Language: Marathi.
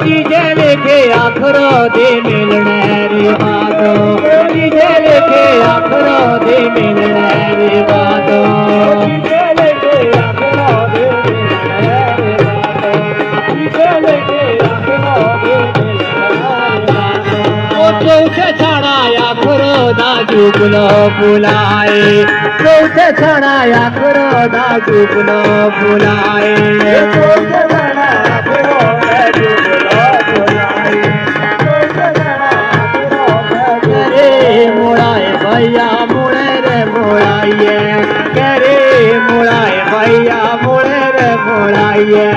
चीजे लिखे आखरो दे मिलने रे बातो चीजे लिखे आखरो दे मिलने रे बातो चीजे लिखे आखरो दे मिलने रे बातो चीजे लिखे आखरो दे मिलने रे बातो ओ चौथे छाड़ा आखरो दा जुगलो बुलाए चौथे छाड़ा आखरो दा जुगलो बुलाए चौथे छाड़ा आखरो दा जुगलो बुलाए चौथे छाड़ा आखरो दा रे मुड़ाए भैया मुड़े रे मुड़ाइए करे मुड़ाए भैया मुड़े रे मुड़ाइए